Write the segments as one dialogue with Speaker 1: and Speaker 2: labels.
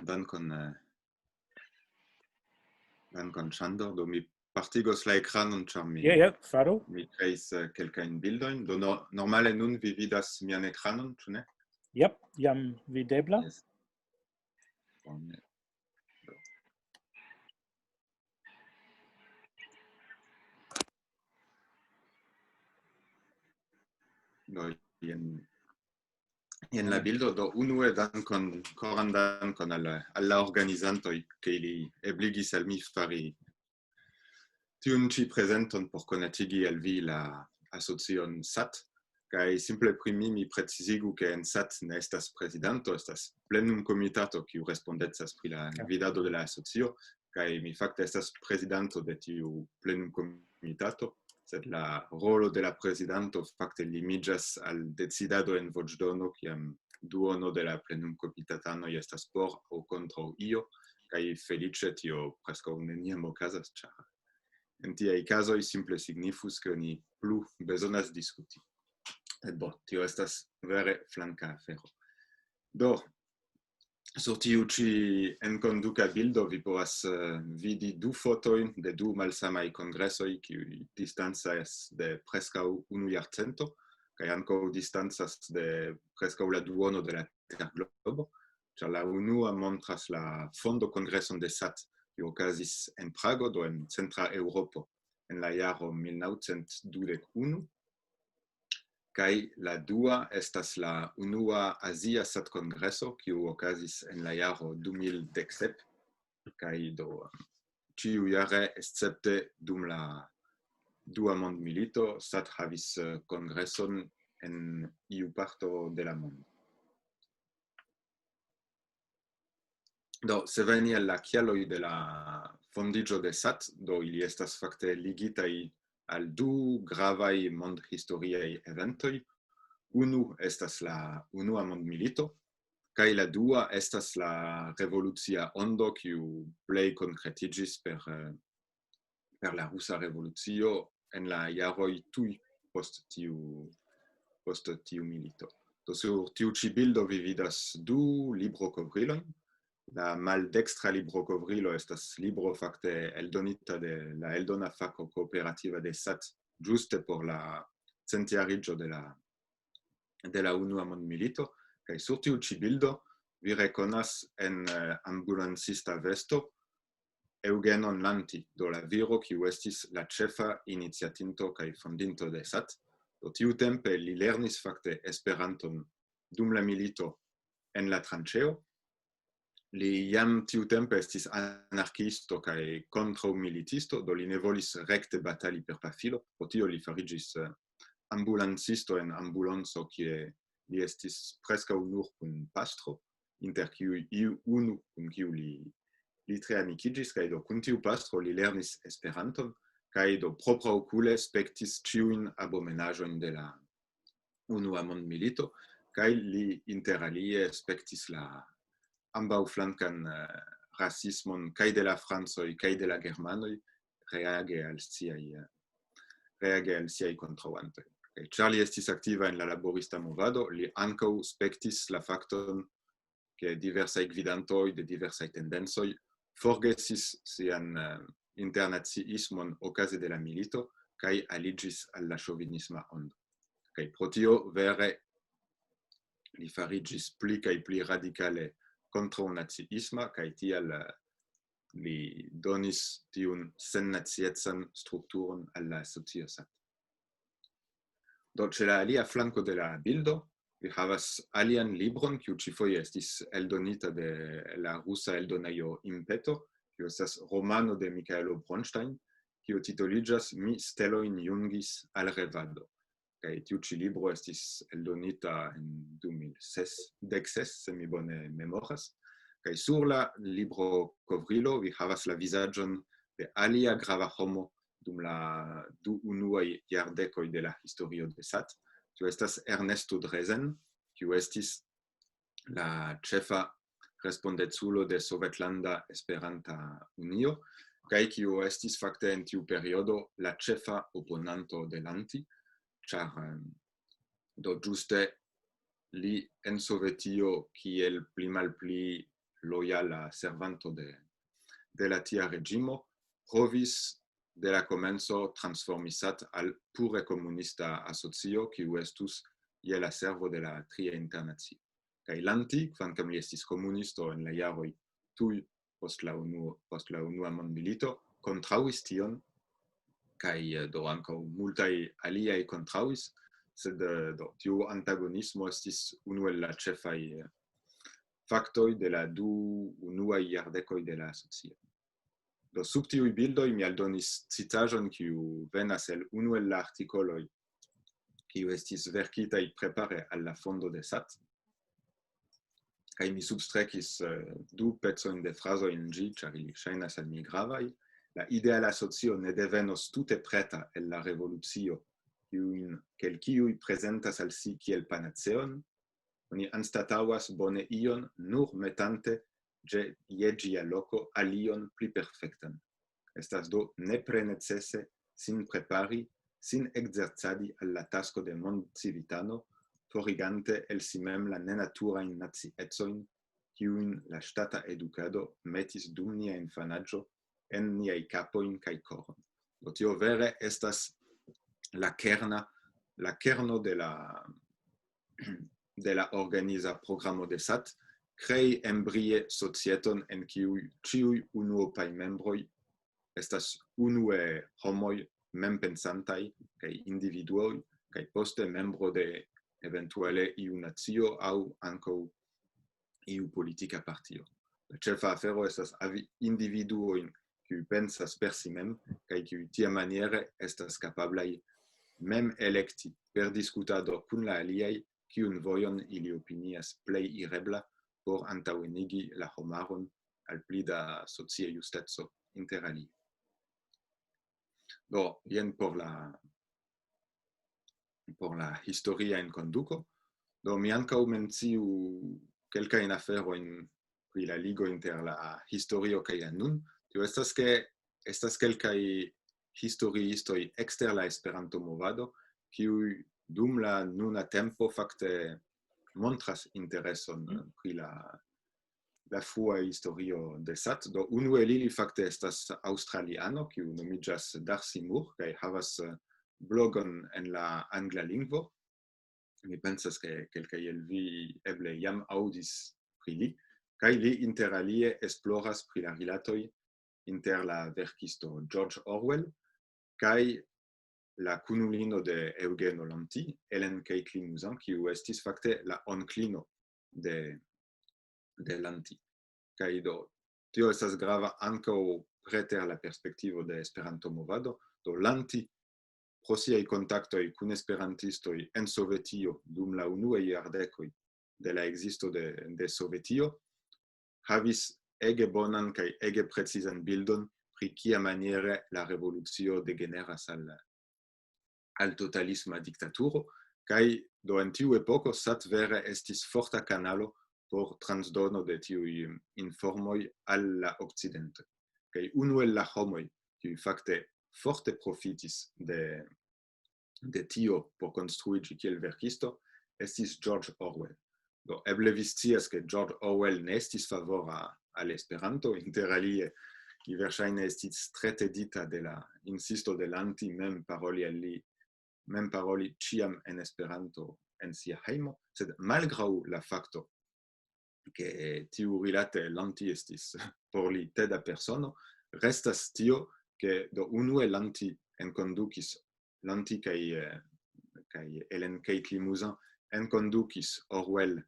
Speaker 1: dankon, dankon Sandor. Do mi partigos la ekranon, ĉar
Speaker 2: faru.
Speaker 1: mi kreis kelkajn bildojn. Do normale nun vi vidas mian ekranon, ĉu ne?
Speaker 2: Jam videbla.
Speaker 1: Yes. Bone. Do jen la bildo. Do unue dankon, koran dankon al la organizantoj, ke ili ebligis al mi fari tiun ĉi prezenton por konatigi al vi la asocion SAT. Kaj simple pri mi precizigu ke en SAT ne estas prezidanto, estas plenum komitato kiu respondecas pri la gvidado de la asocio, kaj mi fakte estas prezidanto de tiu plenum komitato, sed la rolo de la prezidanto fakte limiĝas al decidado en voĉdono, kiam duono de la plenum komitatanoj estas por aŭ kontraŭ io, kaj feliĉe tio preskaŭ neniam okazas, ĉar en tiaj kazoj simple signifus ke ni plu bezonas diskuti. Bon, tio estas vere flanka afero. Do, sur tiu ĉi enkonduka bildo vi povas vidi du fotojn de du malsamaj kongresoj kiuj distancas de preskaŭ unu jarcento kaj ankaŭ distancas de preskaŭ la duono de la terglobo, ĉar la unua montras la fondo-kongreson de SAT, kiu okazis en Prago, do en centra Eŭropo, en la jaro 1921. Kaj la dua estas la unua Azia SAT-kongreso, kiu okazis en la jaro 2017, kaj do ĉiujare escepte dum la dua mondmilito SAT havis kongreson en iu parto de la mondo. Do, se veni al la kialoj de la fondiĝo de SAT, do ili estas fakte ligitaj al du gravaj mondhistoriaj eventoj. Unu estas la unua mondmilito, kaj la dua estas la revolucia ondo, kiu plej konkretiĝis per la rusa revolucio en la jaroj tuj post tiu milito. Do sur tiu ĉi bildo vi vidas du librokovrilojn. La maldekstra librokovrilo estas libro fakte eldonita de la eldona fako kooperativa de SAT ĝuste por la centjariĝo de la unua mondmilito, kaj sur tiu ĉi bildo vi rekonas en ambulancista vesto Eugenon Lanti, do la viro kiu estis la ĉefa iniciatinto kaj fondinto de SAT. Do tiutempe li lernis fakte Esperanton dum la milito en la tranĉeo. Li jam tiutempe estis anarkiisto kaj kontraŭmilitisto, do li ne volis rekte batali per pafilo, pro tio li fariĝis ambulancisto en ambulanco, kie li estis preskaŭ nur kun pastro, inter kiuj unu kun kiu li tre amikiĝis, kaj do kun tiu pastro li lernis Esperanton, kaj do propraokule spektis ĉiujn abomenaĵojn de la unua mondmilito, kaj li interalie spektis la ambaŭflankan rasismon kaj de la francoj kaj de la germanoj reage al siaj kontraŭantoj. Ĉar li estis aktiva en la laborista movado, li ankaŭ spektis la fakton ke diversaj gvidantoj de diversaj tendencoj forgesis sian internaciismon okaze de la milito kaj aliĝis al la ŝovinisma ondo. Kaj pro tio vere li fariĝis pli kaj pli radikale kontraŭ-naciisma, kaj tial li donis tiun sennaciecan strukturon al la asocio SAT. Do ĉe la alia flanko de la bildo vi havas alian libron, kiu ĉifoje estis eldonita de la rusa eldonejo Impeto, kiu estas romano de Mikaelo Bronstein, kiu titoliĝas Mi stelojn jungis al revado. Kaj tiu ĉi libro estis eldonita en 2016, se mi bone memoras. Kaj sur la librokovrilo vi havas la vizaĝon de alia grava homo dum la du unuaj jardekoj de la historio de SAT. Tio estas Ernesto Drezen, kiu estis la ĉefa respondeculo de Sovetlanda Esperanta Unio, kaj kiu estis fakte en tiu periodo la ĉefa oponanto de Lanti, ĉar do ĝuste li en Sovetio kiel pli malpli loyala servanto de la tia regimo, provis de la comenzo transformisat al pure comunista asocio, kiu estus je la servo de la tria internacio. Kaj lanti, kvankam li estis komunisto en la jaroj tuj post la unua mondmilito, kontraŭis tion, kaj do ankaŭ multaj aliaj kontraŭis, sed do tiu antagonismo estis unu el la ĉefaj faktoj de la du unuaj jardekoj de la asocio. Do sub tiuj bildoj mi aldonis citaĵon, kiu venas el unu el la artikoloj kiu estis verkitaj prepare al la fondo de SAT, kaj mi substrekis du pecojn de frazoj en ĝi, ĉar ili ŝajnas al mi gravaj. La ideala socio ne devenos tute preta el la revolucio, kiuj prezentas al si kiel panaceon. Oni anstataŭas bone ion nur metante je ĝia loko alion pli perfektan. Estas do nepre necese sin prepari, sin ekzercadi al la tasko de mondcivitano, forigante el si mem la nenaturajn naciecojn, kiujn la ŝtata edukado metis dum nia infanaĝo en niaj kapojn kaj koron. Do tio vere estas la kerno de la organiza programo de SAT, crei embrie societon en kiuj ĉiuj unuopaj membroj estas unue homoj mempensantaj kaj individuoj, kaj poste membro de eventuale iu nacio aŭ ankaŭ iu politika partio. La ĉefa afero estas havi individuojn kiuj pensas per si mem kaj kiuj tiamaniere estas kapablaj mem elekti per diskutado kun la aliaj kiun vojon ili opinias plej irebla por antaŭenigi la homaron al pli da socia justeco inter alie. Do, jen por la historia enkonduko. Do, mi ankaŭ menciu kelkajn aferojn pri la ligo inter la historio kaj la nun. Tio estas ke estas kelkaj historiistoj ekster la Esperanto-movado, kiuj dum la nuna tempo fakte montras intereson pri la frua historio de SAT. Do unu el ili fakte estas aŭstraliano, kiu nomiĝas Darcy Moore kaj havas blogon en la angla lingvo. Mi pensas ke kelkaj el vi eble jam aŭdis pri li, kaj li interalie esploras pri la rilatoj inter la verkisto George Orwell kaj la kunulino de Eugeno Lanti, Ellen Caitlin Mouzin, kiu estis fakte la onklino de Lanti. Kaj do tio estas grava ankaŭ preter la perspektivo de Esperanto-movado. Do Lanti pro siaj kontaktoj kun esperantistoj en Sovetio dum la unuaj jardekoj de la ekzisto de Sovetio havis ege bonan kaj ege precizan bildon pri kiamaniere la revolucio degeneras al totalisma diktaturo, kaj do en tiu epoko SAT vere estis forta kanalo por transdono de tiuj informoj al la okcidento. Kaj unu el la homoj kiuj fakte forte profitis de tio por konstrui ĝi kiel verkisto estis George Orwell. Do eble vi scias ke George Orwell ne estis favora al Esperanto, inter alie li verŝajne estis tre tedita de la insisto de Lanti mem paroli al li mem paroli ĉiam en Esperanto en sia hejmo, sed malgraŭ la fakto ke tiu rilate Lanti estis por li teda persono, restas tio ke do unue Lanti enkondukis Lanti kaj Ellen Caitlin Mouzin enkondukis Orwell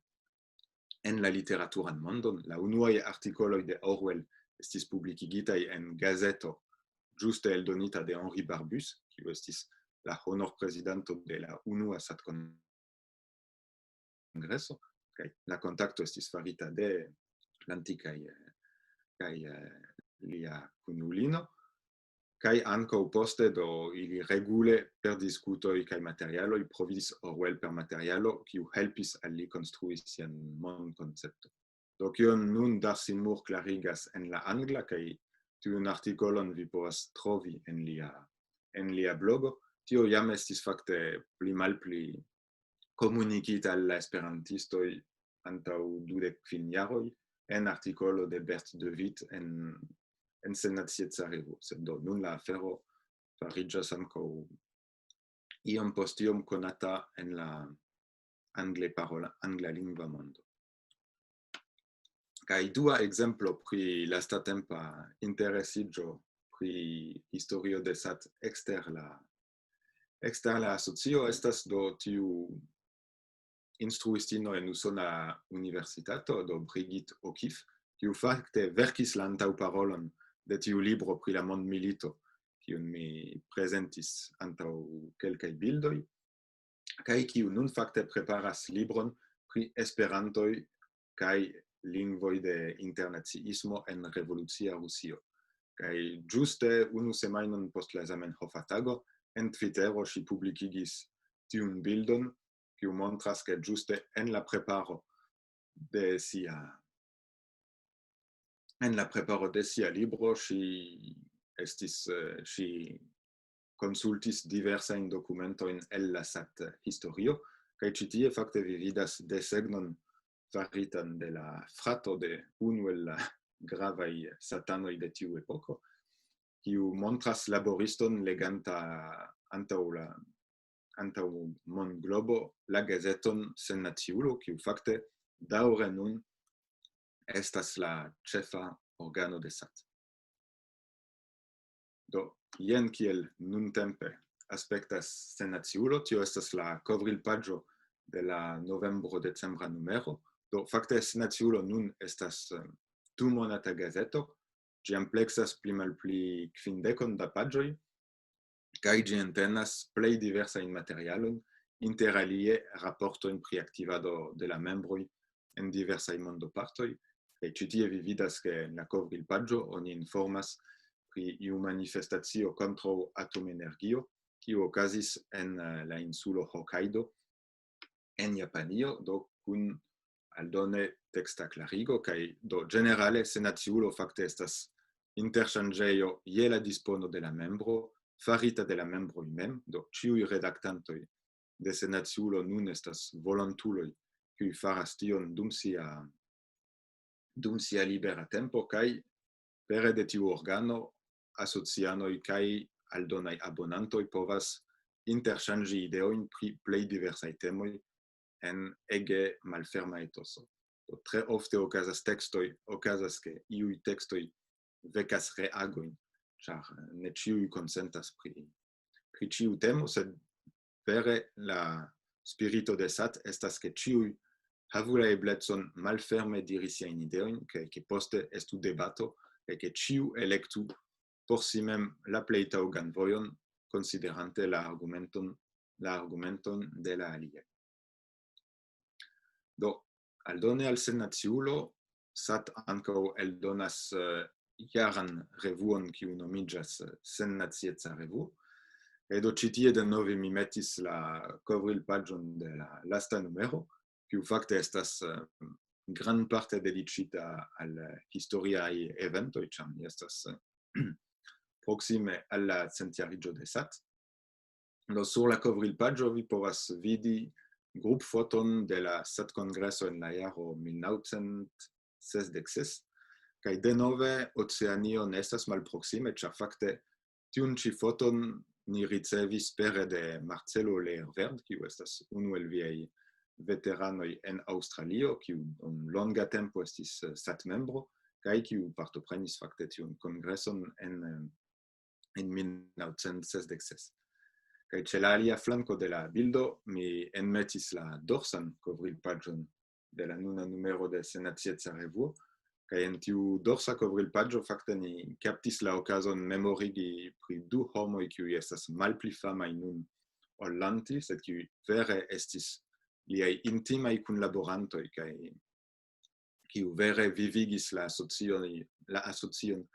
Speaker 1: en la literaturan mondon. La unuaj artikoloj de Orwell estis publikigitaj en gazeto ĝuste eldonita de Henri Barbus, kiu estis la honorprezidanto de la unua SAT-kongreso, kaj la kontakto estis farita de Lanti kaj lia kunulino, kaj ankaŭ poste do ili regule per diskutoj kaj materialoj provis Orwell per materialo kiu helpis al li konstrui sian mondkoncepton. Do kion nun Darcy Moore klarigas en la angla, kaj tiun artikolon vi povas trovi en lia blogo, tio jam estis fakte pli malpli komunikita al la esperantistoj antaŭ 25 jaroj, en articolo de Bert de Witt en Senatieca Revuo. Sed do nun la afero fariĝas ankaŭ iom post iom konata en la angla lingva mondo. Kaj dua ekzemplo pri lastatempa interesiĝo pri historio de SAT ekster la asocio estas do tiu instruistino en usona universitato, do Brigitte O'Keeffe, kiu fakte verkis la antaŭparolon de tiu libro pri la mondmilito, kiun mi prezentis antaŭ kelkaj bildoj, kaj kiu nun fakte preparas libron pri Esperantoj kaj lingvoj de internaciismo en revolucia Rusio. Kaj ĝuste unu semajnon post la Zamenhofa tago en Twittero ŝi publikigis tiun bildon, kiu montras ke ĝuste en la preparo de sia libro ŝi konsultis diversajn dokumentojn el la SAT-historio, kaj ĉi tie fakte vi vidas desegnon faritan de la frato de unu el la gravaj satanoj de tiu epoko, kiu montras laboriston leganta antaŭ mondglobo la gazeton Sennaciulo, kiu fakte daŭre nun estas la ĉefa organo de SAT. Do, jen kiel nuntempe aspektas Sennaciulo, tio estas la kovrilpaĝo de la novembro-decembra numero. Do, fakte Sennaciulo nun estas dumonata gazeto, ĝi ampleksas pli malpli kvindekon da paĝoj, kaj ĝi entenas plej diversajn materialojn, inter alie raportojn pri aktivado de la membroj en diversaj mondopartoj. Kaj ĉi tie vi vidas ke en la kovrilpaĝo oni informas pri iu manifestacio kontraŭ atomenergio, kiu okazis en la insulo Hokkaido en Japanio, do kun aldone teksta klarigo, kaj do ĝenerale Sennaciulo fakte estas interŝanĝejo je la dispono de la membro, farita de la membroj mem, do ĉiuj redaktantoj de Sennaciulo nun estas volontuloj, kiuj faras tion dum sia libera tempo, kaj pere de tiu organo asocianoj kaj aldonaj abonantoj povas interŝanĝi ideojn pri plej diversaj temoj en ege malferma etoso. Tre ofte okazas ke iuj tekstoj vekas reagojn, ĉar ne ĉiuj konsentas pri ĉiu temo, sed vere la spirito de SAT estas ke ĉiuj havu la eblecon malferme diri siajn ideojn, ke poste estu debato, kaj ke ĉiu elektu por si mem la plej taŭgan vojon, konsiderante la argumenton de la aliaj. Do, aldone al Sennaciulo, SAT ankaŭ eldonas jaran revuon, kiu nomiĝas Sennacieca Revuo. Kaj do ĉi tie denove mi metis la kovrilpaĝon de la lasta numero, kiu fakte estas grandparte dediĉita al historiaj eventoj, ĉar mi estas proksime al la centjariĝo de SAT. Do sur la kovrilpaĝo vi povas vidi grupfoton de la SAT-kongreso en la jaro 1966, kaj denove Oceanio ne estas malproksime, ĉar fakte tiun ĉi foton ni ricevis pere de Marcelo Leerverd, kiu estas unu el viaj veteranoj en Aŭstralio, kiu dum longa tempo estis SAT-membro, kaj kiu partoprenis fakte tiun kongreson en 1966. Kaj ĉe la alia flanko de la bildo mi enmetis la dorsan kovrilpaĝon de la nuna numero de Sennacieca Revuo, kaj en tiu dorsa kovrilpaĝo fakte ni kaptis la okazon memorigi pri du homoj kiuj estas malpli famaj nun ol Lanti, sed kiuj vere estis liaj intimaj kunlaborantoj kaj kiu vere vivigis la asocion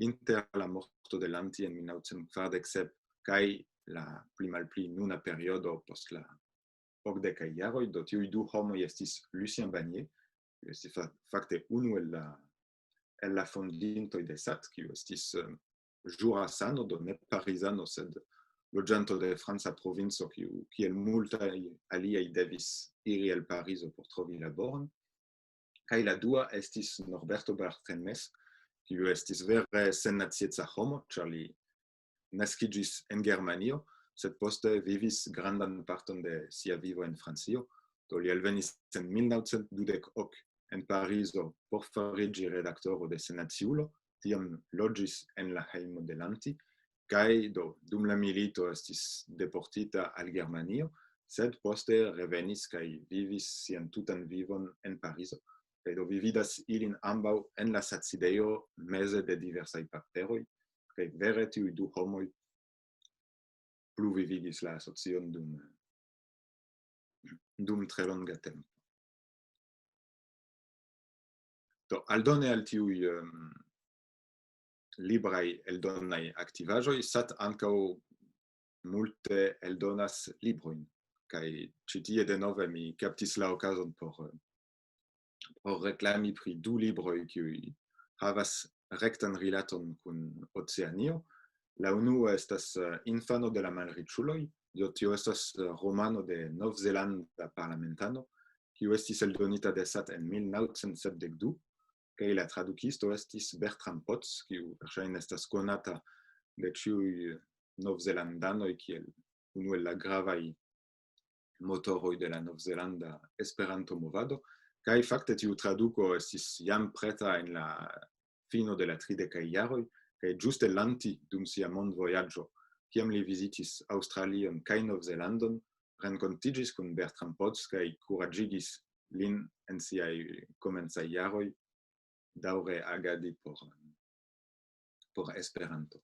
Speaker 1: inter la morto de Lanti en 1947 kaj la pli malpli nuna periodo post la okdekaj jaroj. Do tiuj du homoj estis Lucien Bagnier, kiu estis fakte unu el la fondintoj de SAT, kiu estis ĵurasano, do ne parizano, sed loĝanto de franca provinco, kiel multaj aliaj devis iri al Parizo por trovi laboron. Kaj la dua estis Norberto Barthelmess, kiu estis vere sennacieca homo, ĉar li naskiĝis en Germanio, sed poste vivis grandan parton de sia vivo en Francio. Do li alvenis en 1928 en Parizo por fariĝi redaktoro de Senaciulo, tiam loĝis en la hejmo de Lanti, kaj dum la milito estis deportita al Germanio, sed poste revenis kaj vivis sian tutan vivon en Parizo. Kaj do vi vidas ilin ambaŭ en la sacidejo meze de diversaj paperoj, kaj vere tiuj du homoj pluvivigis la asocion dum tre longa tempo. Do aldone al tiuj libraj eldonaj aktivaĵoj, SAT ankaŭ multe eldonas librojn. Kaj ĉi tie denove mi kaptis la okazon por reklami pri du libroj kiuj havas rektan rilaton kun Oceanio. La unua estas Infano de la malriĉuloj, do tio estas romano de novzelanda parlamentano, kiu estis eldonita de SAT en 1972, kaj la tradukisto estis Bertram Potts, kiu verŝajne estas konata de ĉiuj novzelandanoj kiel unu el la gravaj motoroj de la novzelanda Esperanto-movado, kaj fakte tiu traduko estis jam preta en la fino de la 30-kaj jaroj, kaj ĝuste Lanti dum sia mondvojaĝo, kiam li vizitis Aŭstralion kaj Novzelandon, renkontiĝis kun Bertram Potts kaj kuraĝigis lin en siaj komencaj jaroj daŭre agadi por Esperanto.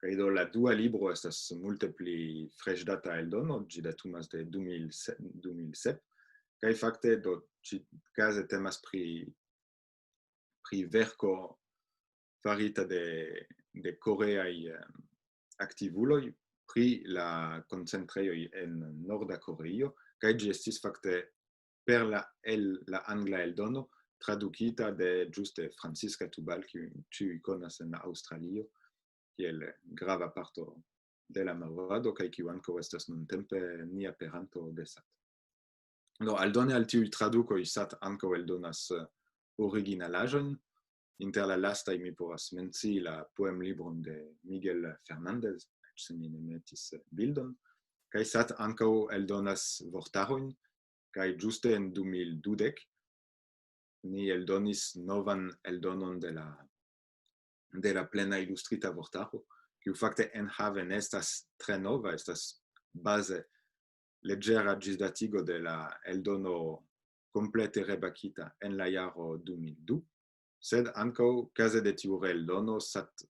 Speaker 1: Kaj do la dua libro estas multe pli freŝdata eldono, ĝi datumas de 2007, kaj fakte do ĉi-kaze temas pri verko farita de koreaj aktivuloj pri la koncentrejoj en Norda Koreio, kaj ĝi estis fakte per la angla eldono tradukita de ĝuste Francisca Tubal, kiun ĉiuj konas en Aŭstralio, kiel grava parto de la movado, kaj kiu ankaŭ estas nuntempe nia peranto de SAT. Do aldone al tiuj tradukoj SAT ankaŭ eldonas originalaĵojn. Inter la lastaj mi povas mencii la poemlibron de Miguel Fernández, se mi ne metis bildon, kaj SAT ankaŭ eldonas vortarojn, kaj ĝuste en 2012 ni eldonis novan eldonon de la plena ilustrita vortaro, kiu fakte enhave ne estas tre nova, estas baze leĝera ĝisdatigo de la eldono komplete rebakita en la jaro 2002, sed ankaŭ kaze de tiu reeldono SAT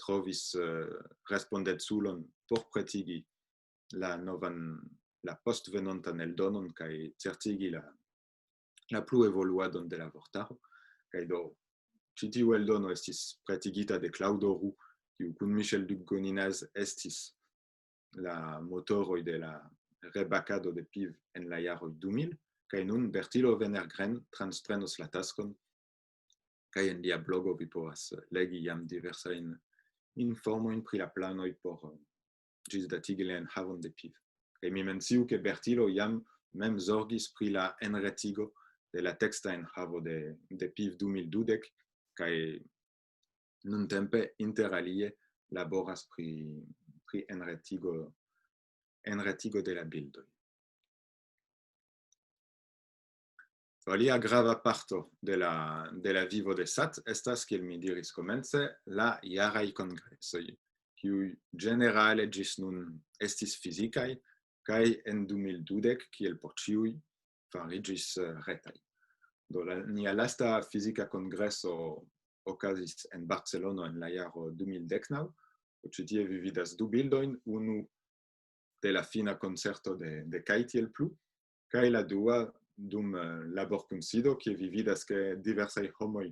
Speaker 1: trovis respondeculon por pretigi la postvenontan eldonon kaj certigi la pluevoluadon de la vortaro. Kaj do ĉi tiu eldono estis pretigita de Claude Roux, kiu kun Michel Duc-Goninaz estis la motoroj de la rebakado de PIV en la jaroj 2000, kaj nun Bertilo Venergren transprenos la taskon, kaj en lia blogo vi povas legi jam diversajn informojn pri la planoj por ĝisdatigi la enhavon de PIV. Kaj mi menciu ke Bertilo jam mem zorgis pri la enretigo de la teksta enhavo de PIV 2012, kaj nuntempe interalie laboras pri enretigo de la bildoj. Alia grava parto de la vivo de SAT estas, kiel mi diris komence, la jaraj kongresoj, kiuj ĝenerale ĝis nun estis fizikaj, kaj en 2012, kiel por ĉiuj, fariĝis retaj. Do nia lasta fizika kongreso okazis en Barcelono en la jaro 2019, ĉi tie vi vidas du bildojn, unu de la fina koncerto de Kaj tiel plu, kaj la dua dum laborkunsido, kie vi vidas ke diversaj homoj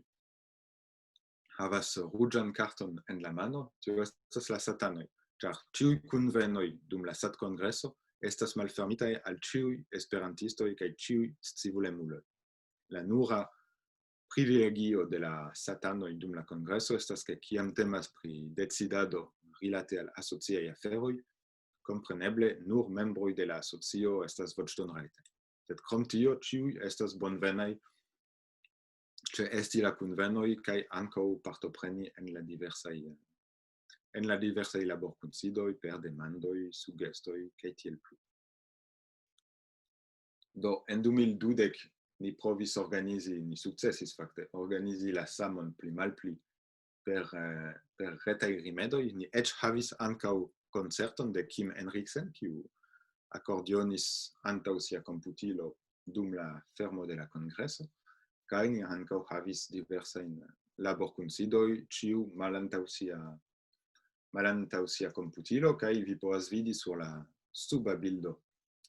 Speaker 1: havas ruĝan karton en la mano, tio estas la satanoj, ĉar ĉiuj kunvenoj dum la SAT-kongreso estas malfermitaj al ĉiuj esperantistoj kaj ĉiuj scivolemuloj. La nura privilegio de la satanoj dum la kongreso estas ke kiam temas pri decidado rilate al asociaj aferoj, kompreneble nur membroj de la asocio estas voĉdonrajtaj. Sed krom tio, ĉiuj estas bonvenaj ĉe esti la kunvenoj kaj ankaŭ partopreni en la diversaj laborkunsidoj per demandoj, sugestoj kaj tiel plu. Do en 2012 ni provis organizi, ni sukcesis fakte organizi la samon pli malpli per retaj rimedoj. Ni eĉ havis ankaŭ koncerton de Kim Henriksen, kiu akordionis antaŭ sia komputilo dum la fermo de la kongreso, kaj ni ankaŭ havis diversajn laborkunsidoj, ĉiu malantaŭ sia komputilo, kaj vi povas vidi sur la suba bildo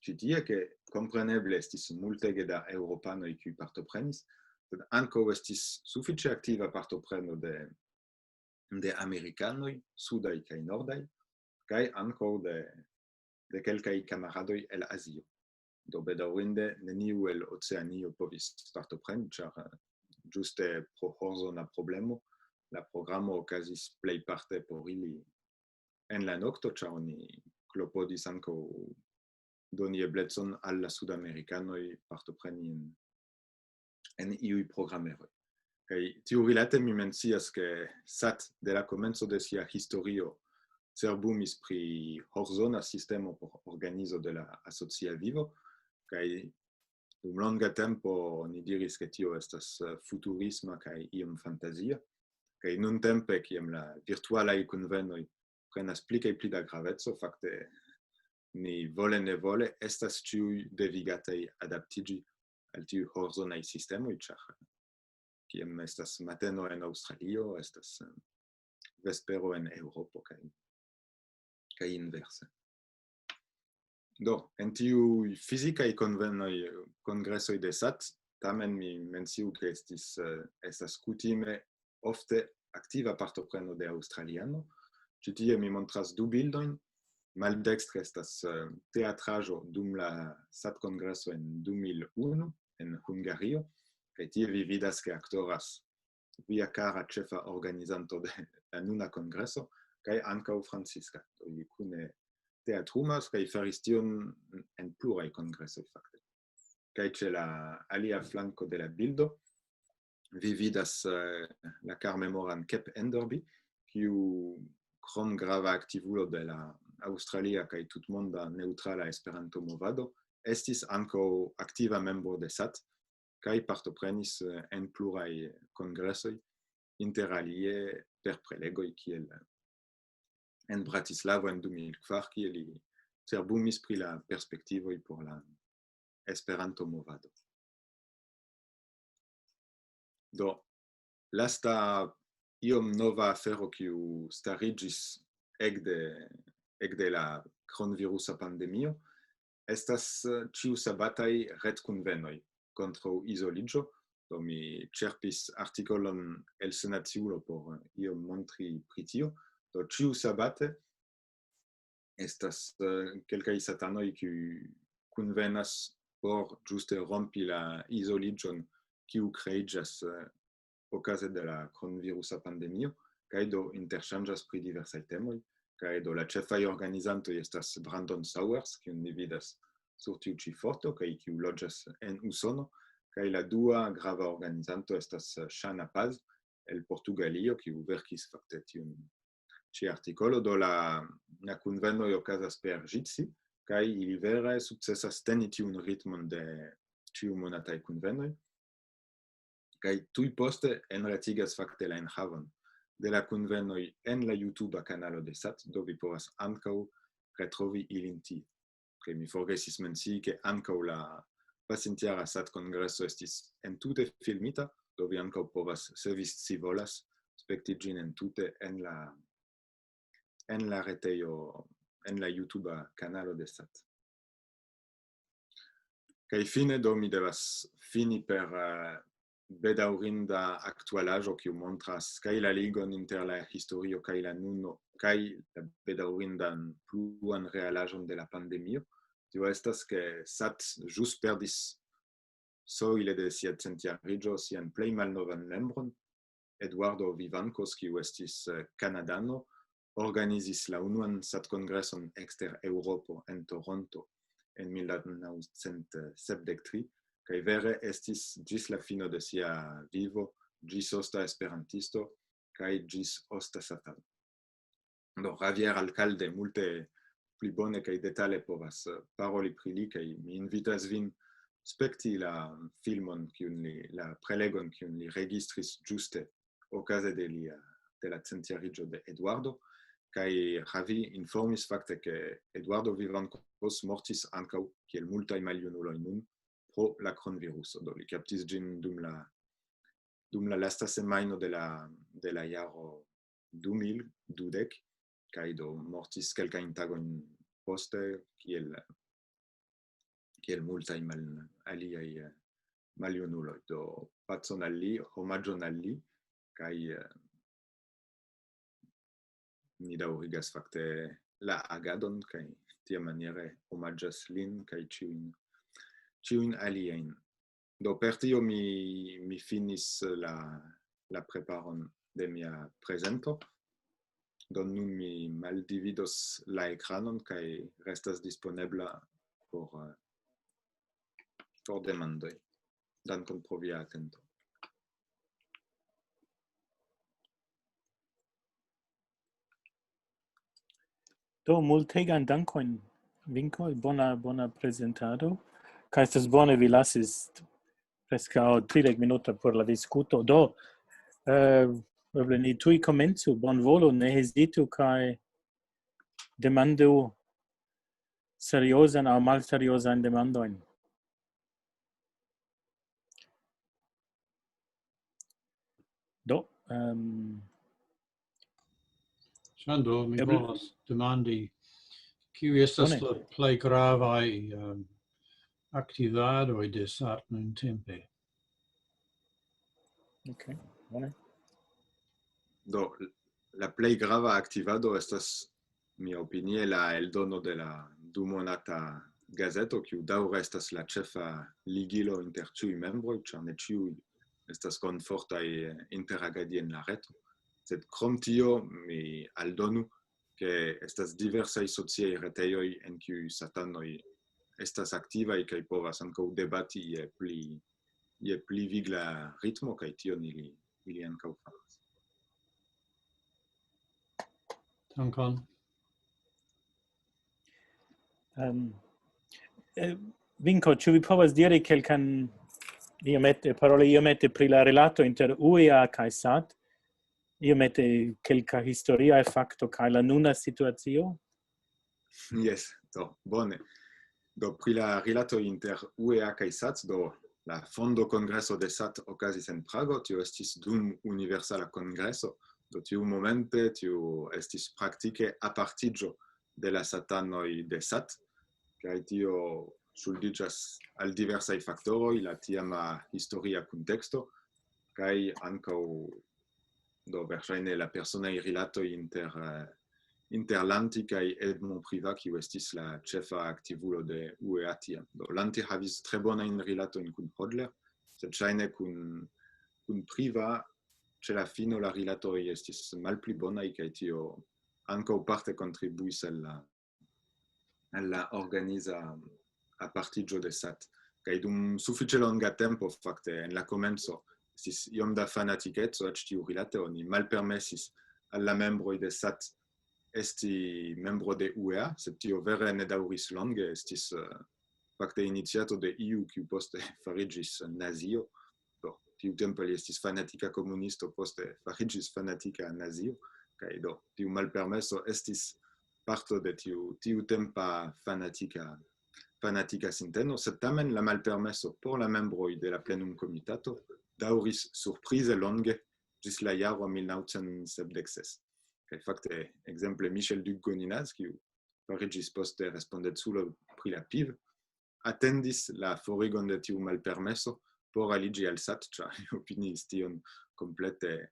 Speaker 1: ĉi tie, ke kompreneble estis multege da eŭropanoj kiuj partoprenis, sed ankaŭ estis sufiĉe aktiva partopreno de amerikanoj, sudaj kaj nordaj, kaj ankaŭ de kelkaj kamaradoj el Azio. Do bedaŭrinde neniu el Oceanio povis partopreni, ĉar ĝuste pro horzona problemo la programo okazis plejparte por ili en la nokto, ĉar oni klopodis ankaŭ doni eblecon al la sudamerikanoj partopreni en iuj programeroj. Kaj tiu rilate mi mencias, ke SAT de la komenco de sia historio cerbumis pri horzona sistemo por organizo de la asocia vivo, kaj dum longa tempo ni diris, ke tio estas futurisma kaj iom fantazia, kaj nuntempe, kiam la virtualaj kunvenoj prenas pli kaj pli da graveco, fakte ni vole ne vole estas ĉiuj devigataj adaptiĝi al tiuj horzonaj sistemoj, ĉar kiam estas mateno en Aŭstralio, estas vespero en Eŭropo kaj inverse. Do, en tiuj fizikaj kongresoj de SAT, tamen mi menciu, ke estas kutime ofte aktiva partopreno de aŭstraliano. Ĉi tie mi montras du bildojn. Maldekstre estas teatraĵo dum la SAT-kongreso en 2001 en Hungario, kaj tie vi vidas, ke aktoras via kara ĉefa organizanto de la nuna kongreso, kaj ankaŭ Franciska. Do ili kune teatrumas kaj faris tion en pluraj kongresoj fakte. Kaj ĉe la alia flanko de la bildo vi vidas la karmemoran Kep Enderby, kiu krom grava aktivulo de la aŭstralia kaj tutmonda neŭtrala Esperanto-movado, estis ankaŭ aktiva membro de SAT kaj partoprenis en pluraj kongresoj, interalie per prelegoj kiel en Bratislavo en 2004, kie li cerbumis pri la perspektivoj por la Esperanto-movado. Do, lasta iom nova afero kiu stariĝis ekde la kronvirusa pandemio estas ĉiusabataj retkunvenoj kontraŭ izoliĝo. Do mi ĉerpis artikolon el Senaciulo por iom montri pri tio. Do ĉiusabate estas kelkaj satanoj kiuj kunvenas por ĝuste rompi la izoliĝon kiu kreiĝas okaze de la kronvirusa pandemio, kaj do interŝanĝas pri diversaj temoj. Kaj do la ĉefaj organizantoj estas Brandon Sowers, kiun ni vidas sur tiu ĉi foto, kaj kiu loĝas en Usono, kaj la dua grava organizanto estas Shana Paz el Portugalio, kiu verkis fakte tiun ĉi artikolo. Do la kunvenoj okazas per Jitsi, kaj ili vere sukcesas teni tiun ritmon de ĉiumonataj kunvenoj. Kaj tuj poste enretigas fakte la enhavon de la kunvenoj en la YouTube kanalo de SAT, do vi povas ankaŭ retrovi ilin tie. Kaj mi forgesis mencii, ke ankaŭ la pasintjara SAT-kongreso estis entute filmita, do vi ankaŭ povas, se vi scivolas, spekti ĝin entute en la retejo, en la YouTube kanalo de SAT. Kaj fine do mi devas fini per bedaŭrinda aktualaĵo, kiu montras kaj la ligon inter la historio kaj la nuno, kaj la bedaŭrindan pluan realaĵon de la pandemio. Tio estas, ke SAT ĵus perdis soile de sia centjariĝo sian plej malnovan membron, Eduardo Vivancos, kiu estis kanadano, organizis la unuan SAT-kongreson ekster Eŭropo en Toronto en 1973, kaj vere estis ĝis la fino de sia vivo, ĝis osta esperantisto kaj ĝis osta satano. Do Javier Alcalde multe pli bone kaj detale povas paroli pri li, kaj mi invitas vin spekti la filmon, la prelegon kiun li registris ĝuste okaze de la centjariĝo de Eduardo, kaj Javi informis fakte ke Eduardo Vivancos mortis ankaŭ kiel multaj maljunuloj nun pro la kronviruso. Do li kaptis ĝin dum la lasta semajno de la jaro 2020, kaj do mortis kelkajn tagojn poste kiel multaj aliaj maljunuloj. Do pacon al li, homaĝon al li, kaj ni daŭrigas fakte la agadon kaj tiamaniere homaĝas lin kaj ĉiujn aliajn. Do per tio mi finis la preparon de mia prezento. Do nun mi maldividos la ekranon kaj restas disponebla por demandoj. Dankon pro via atento.
Speaker 2: Do multegan dankojn, Vinko, bona prezentado. Kaj estas bone vi lasis preskaŭ 30 minuta por la diskuto. Do eble ni tuj komencu, bonvolu, ne hezitu kaj demandu seriozan aŭ malseriozan demandojn. Do
Speaker 3: Sando, mi volas demandi, kiu estas la plej gravaj aktivadoj de SAT nuntempe?
Speaker 2: Okay, bone.
Speaker 1: Do la plej grava aktivado estas miaopinie la eldono de la dumonata gazeto, kiu daŭre estas la ĉefa ligilo inter ĉiuj membroj, ĉar ne ĉiuj estas komfortaj interagadi en la reto. Sed krom tio mi aldonu ke estas diversaj sociaj retejoj en kiuj satanoj estas aktivaj kaj povas ankaŭ debati je pli vigla ritmo, kaj tion ili ankaŭ faras.
Speaker 3: Dankon.
Speaker 2: Vinko, ĉu vi povas diri kelkan paroli iomete pri la rilato inter UEA kaj SAT? Iomete kelka historia fakto kaj la nuna situacio?
Speaker 1: Yes, do bone. Do pri la rilato inter UEA kaj SAT, do la fondo kongreso de SAT okazis en Prago, tio estis dum universala kongreso, do tiu momente tiu estis praktike apartiĝo de la satanoj de SAT, kaj tio ŝuldiĝas al diversaj faktoroj, la tiama historia kunteksto, kaj ankaŭ do verŝajne la personaj rilatoj inter Lanti kaj Edmond Privat, kiu estis la ĉefa aktivulo de UEA tiam. Do Lanti havis tre bonajn rilatojn kun Hodler, sed ŝajne kun Privat ĉe la fino la rilatoj estis malpli bonaj, kaj tio ankaŭ parte kontribuis al la organiza apartiĝo de SAT. Kaj dum sufiĉe longa tempo fakte en la komenco estis iom da fanatikeco eĉ tiu rilate, oni malpermesis al la membroj de SAT esti membro de UEA, sed tio vere ne daŭris longe, estis fakte iniciato de iu kiu poste fariĝis nazio. Do tiutempe li estis fanatika komunisto, poste fariĝis fanatika nazio, kaj do tiu malpermeso estis parto de tiutempa fanatika sinteno, sed tamen la malpermeso por la membroj de la plenumkomitato daŭris surprize longe ĝis la jaro 1976. Kaj fakte, ekzemple, Michel Duc-Goninaz, kiu fariĝis poste respondeculo pri la PIV, atendis la forigon de tiu malpermeso por aliĝi al SAT, ĉar li opiniis tion komplete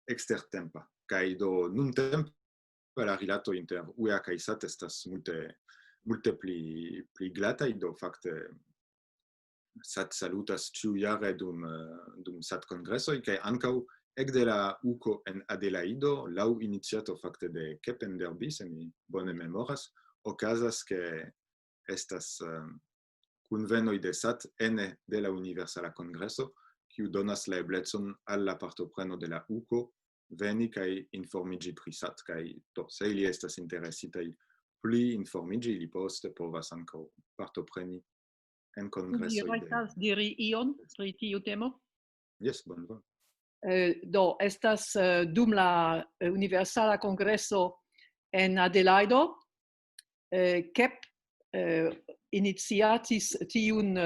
Speaker 1: ekstertempa. Kaj do nuntempe la rilato inter UEA kaj SAT estas multe pli glataj, do fakte SAT salutas ĉiujare dum SAT-kongresoj, kaj ankaŭ ekde la UKO en Adelaido, laŭ iniciato fakte de Kepen Derby, se mi bone memoras, okazas ke estas convenoi de SAT ene de la Universala Congresso, kiu donas la eblecon al la partopreno de la UCO veni kaj informigi pri SAT, kaj se ili estas interesitaj pli informigi, ili poste povas ankaŭ partopreni en kongresoj.
Speaker 4: Vi rajtas diri ion pri tiu temo?
Speaker 1: Yes, bonvolu.
Speaker 4: Do estas dum la Universala Kongreso en Adelaido, KEP iniciatis tiun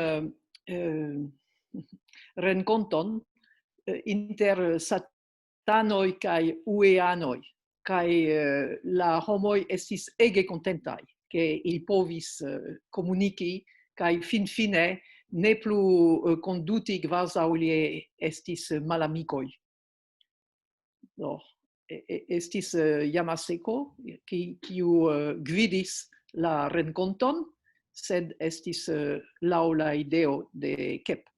Speaker 4: renkonton inter satanoj kaj ueanoj, kaj la homoj estis ege kontentaj, ke ili povis komuniki kaj finfine ne plu konduti kvazaŭ ili estis malamikoj. Do, estis Yamaseko, kiu gvidis la renkonton, sed estis laŭ la ideo de KEP.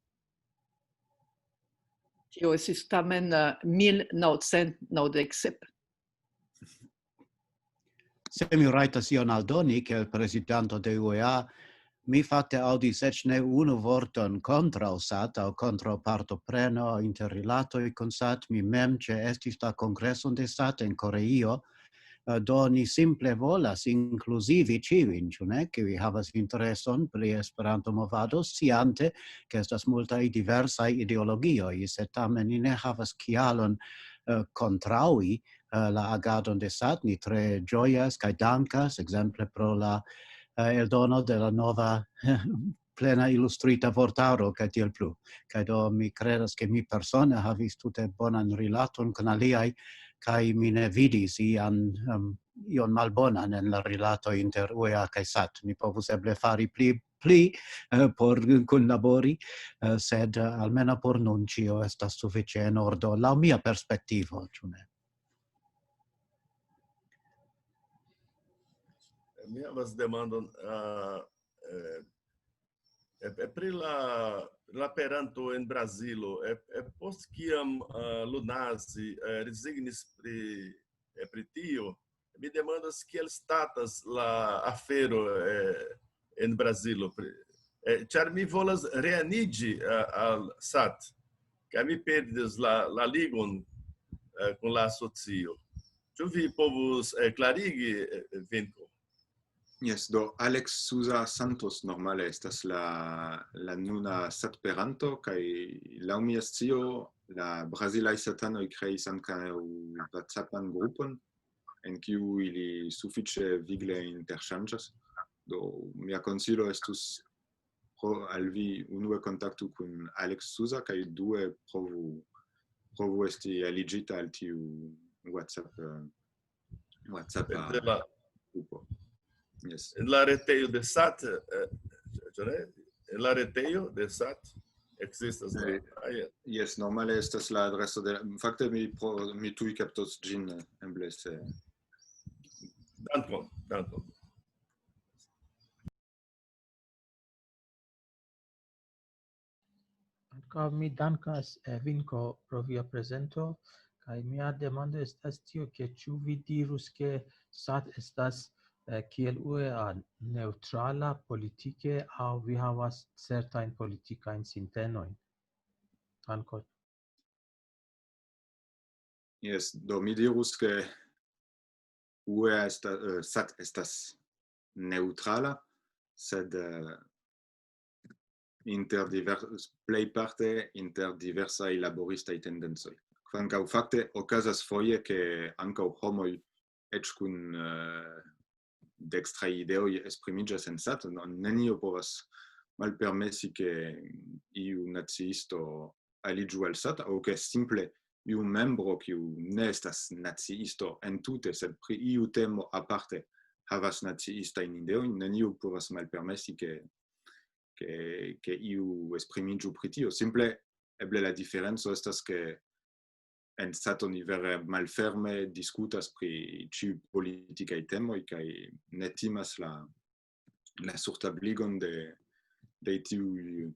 Speaker 4: Tio estis tamen 1997.
Speaker 3: Se mi rajtas ion aldoni, kiel prezidanto de UEA, mi fakte aŭdis eĉ ne unu vorton kontraŭ SAT aŭ kontraŭ partopreno interrilatoj kun SAT. Mi mem ĉeestis la kongreson de SAT en Koreio, do ni simple volas inkluzivi ĉiujn, ĉu ne, kiuj havas intereson pri Esperanto-movado, sciante ke estas multaj diversaj ideologioj, sed tamen ni ne havas kialon kontraŭi la agadon de SAT. Ni tre ĝojas kaj dankas, ekzemple pro la eldono de la nova plena ilustrita vortaro kaj tiel plu. Kaj do mi kredas ke mi persone havis tute bonan rilaton kun aliaj, kaj mi ne vidis ion malbonan en la rilato inter UEA kaj SAT. Mi povus eble fari pli por kunlabori, sed almeno por nun ĉio estas sufiĉe en ordo laŭ mia perspektivo, ĉu ne?
Speaker 5: Mi havas demandon pri la peranto en Brazilo, post kiam Lunazi rezignis pri tio, mi demandas kiel statas la afero en Brazilo, ĉar mi volas reaniĝi al SAT, kaj mi perdis la ligon kun la asocio. Ĉu vi povus klarigi, Vinko?
Speaker 1: Yes, do Alex Souza Santos normale estas la nuna SAT-peranto, kaj laŭ mia scio la brazilaj satanoj kreis ankaŭ WhatsAppan grupon, en kiu ili sufiĉe vigle interŝanĝas. Do mia konsilo estus al vi unue kontaktu kun Alex Souza kaj due provu esti aliĝita al tiu WhatsApp grupo. Yes.
Speaker 5: En la retejo de SAT, en la retejo de SAT ekzistas
Speaker 1: Yes, normale estas la adreso de fakte mi tuj kaptos ĝin eble se.
Speaker 5: Dankon.
Speaker 6: Ankaŭ mi dankas Vinko pro via prezento, kaj mia demando estas tio, ke ĉu vi dirus ke SAT estas kiel UEA neutrala politike aŭ vi havas certajn politikajn sintenojn? Dankon.
Speaker 1: Yes, do mi dirus ke UEA SAT estas neutrala, sed plejparte inter diversaj laboristaj tendencoj. Kvankam fakte okazas foje ke ankaŭ homoj eĉ kun dextraj ideoj esprimiĝas en SAT, nenio povas malpermesi ke iu naciisto aliĝu al SAT, aŭ ke simple iu membro kiu ne estas naciisto entute, sed pri iu temo aparte havas naciistajn ideojn, neniu povas malpermesi ke iu esprimiĝu pri tio. Simple eble la diferenco estas ke en SAT oni vere malferme diskutas pri ĉiuj politikaj temoj kaj ne timas la surtabligon de tiuj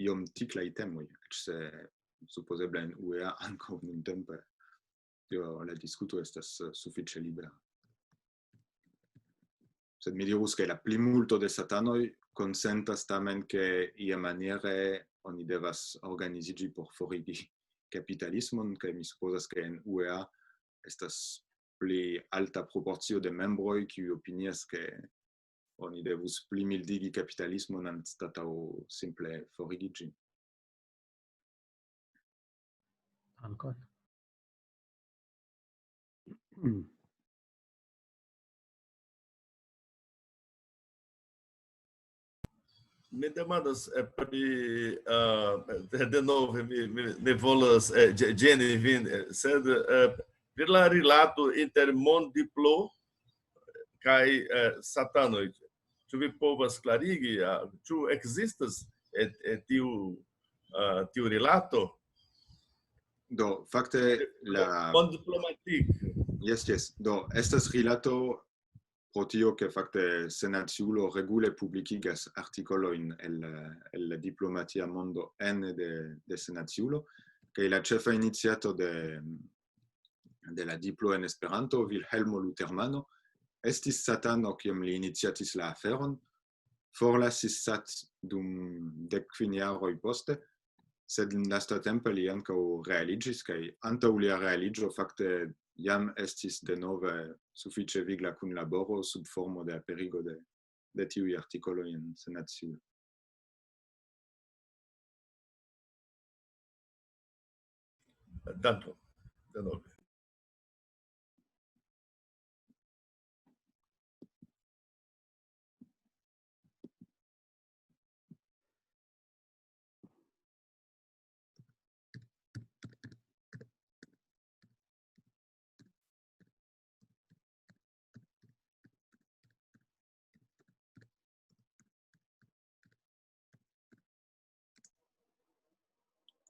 Speaker 1: iom tiklaj temoj, eĉ se supozeble en UEA ankaŭ nuntempe la diskuto estas sufiĉe libera. sed mi dirus che la plimulto de satanoi consentas tamen che ia maniere oni devas organizigi por forigi capitalismon, che mi supposas che en UEA estas pli alta proporcio de membroi qui opinias che oni devus pli mildigi capitalismon anstataŭ simple forigi.
Speaker 6: Dankon.
Speaker 5: Mi demandas pri de novo mi volas ĝeni vin, sed pri la rilato inter Mondiplo kaj satanoj. Ĉu vi povas klarigi, ĉu ekzistas tiu rilato?
Speaker 1: Do, fakte la
Speaker 5: Mondiplomatique.
Speaker 1: Yes. Do, estas rilato pro tio che fakte senaciulo regule publikigas artikolojn el la diplomatia mondo ene de senaciulo, kaj la ĉefa iniciato de la diplo en Esperanto, Vilhelmo Lutermano, estis satano kiam li iniciatis la aferon, forlasis sat dum 15 jaroj poste, sed lastatempe li ankaŭ realiĝis, kaj antaŭ lia realiĝo fakte jam estis denove sufiĉe vigla kunlaboro sub formo de aperigo de tiuj artikoloj en senaciulo.
Speaker 5: Dankon. Denove.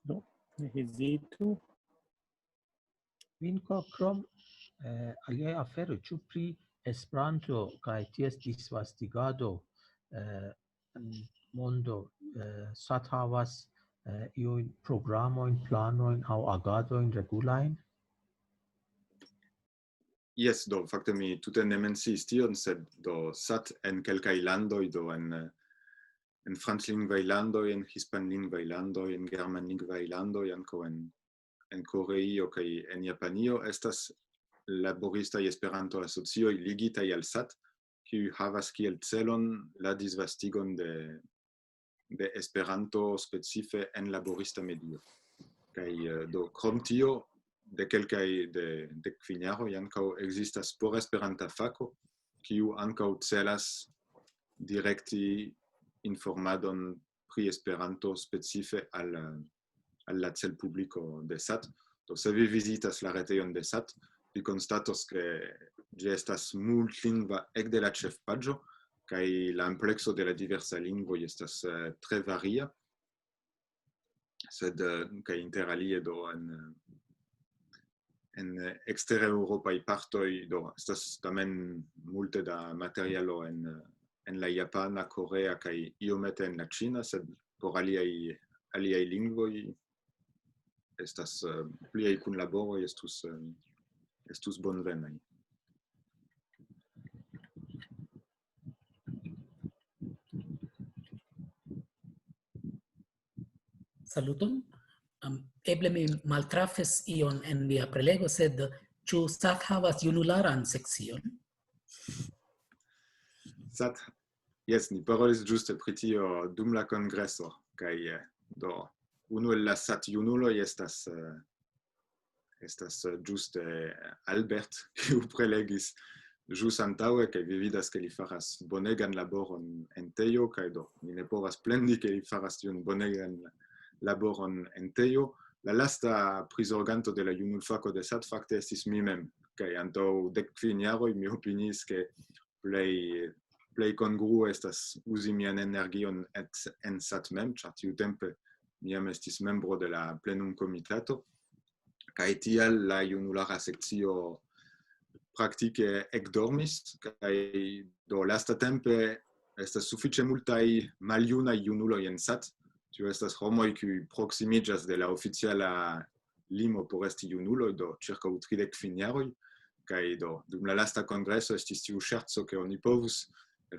Speaker 2: Do, ne hezitu.
Speaker 6: Vinko, krom aliaj aferoj, ĉu pri Esperanto kaj ties disvastigado en mondo, SAT havas iujn programojn, planojn aŭ agadojn regulajn?
Speaker 1: Yes, do, fakte mi tute ne menciis tion, sed do SAT en kelkaj landoj, do en franclingvaj landoj, en hispanlingvaj landoj, en germanlingvaj landoj, ankaŭ en Koreio kaj en Japanio estas laboristaj Esperanto-asocioj ligitaj al SAT, kiuj havas kiel celon la disvastigon de Esperanto specife en laborista medio. Kaj do krom tio de kelkaj de kvin jaroj ankaŭ ekzistas por Esperanta fako, kiu ankaŭ celas direkti informadon pri Esperanto specife al la celpubliko de SAT. Do se vi vizitas la retejon de SAT, vi constatos che ĝi estas multlingva ekde la ĉefpaĝo, kaj la amplekso de la diversa lingvoj estas tre varia, sed kaj interalie do en ekstereŭropaj partoj do estas tamen multe da materialo en la japana, korea kaj iomete en la ĉina, sed por aliaj lingvoj estas pliaj kunlaboroj estus bonvenaj.
Speaker 7: Saluton. Eble mi maltrafis ion en via prelego, sed ĉu SAT havas junularan sekcion?
Speaker 1: SAT, yes, ni parolis ĝuste pri tio dum la kongreso, kaj do unu el la SAT-junuloj estas ĝuste Albert, kiu prelegis ĵus antaŭe, kaj vi vidas ke li faras bonegan laboron en tejo, kaj do mi ne povas plendi ke li faras tiun bonegan laboron en tejo. La lasta prizorganto de la junulfako de SAT fakte estis mi mem, kaj antaŭ 15 jaroj mi opinis ke plej kongrue estas uzi mian energion en SAT mem, ĉar tiutempe mi jam estis membro de la plenumkomitato, kaj tial la junulara sekcio praktike ekdormis, kaj do lastatempe estas sufiĉe multaj maljunaj junuloj en SAT. Tio estas homoj kiuj proksimiĝas de la oficiala limo por esti junuloj, do ĉirkaŭ 30 jaroj, kai dum la lasta congresso estis tiu scherzo che oni povus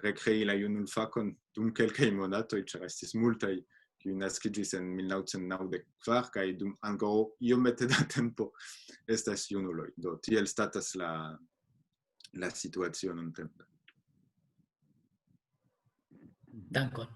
Speaker 1: recrei la junul facon dum kelkaj monatoj, ĉar estis multaj kiuj naskiĝis en 1994 kaj dum ankaŭ iomete da tempo estas junuloj. Do tiel statas la situacio nuntempe.
Speaker 7: Dankon.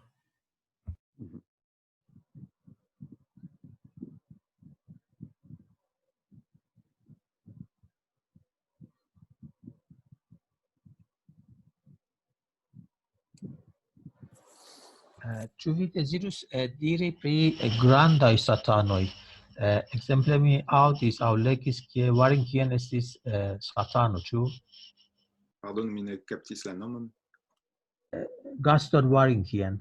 Speaker 6: Ĉu vi dezirus diri pri grandaj satanoj? Ekzemple mi aŭdis aŭ legis ke Warringien estis satano, ĉu?
Speaker 1: Pardon, mi ne kaptis la nomon.
Speaker 6: Gaston Warringien.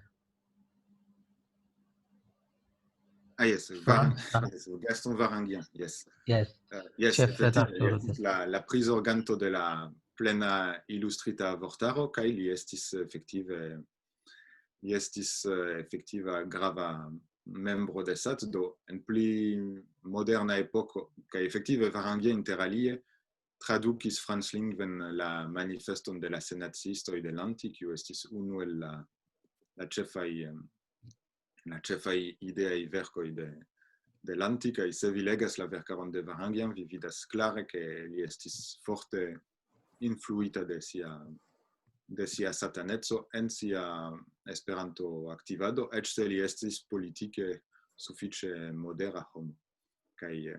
Speaker 1: Ah, yes, Gaston Warringien, yes.
Speaker 6: Yes.
Speaker 1: Yes,
Speaker 6: Ĉefredaktoro.
Speaker 1: la prizorganto de la plena ilustrita vortaro, kaj li estis efektiva grava membro de SAT, do en pli moderna epoko, kaj efektive Warringien interalie tradukis franclingven la manifeston de la senacistoj de Lanti, kiu estis unu el la ĉefaj ideaj verkoj de Lanti, kaj se vi legas la verkaron de Warringien, vi vidas klare ke li estis forte influita de sia sataneco en sia Esperanto aktivado, eĉ se li estis politike sufiĉe modera homo. Kaj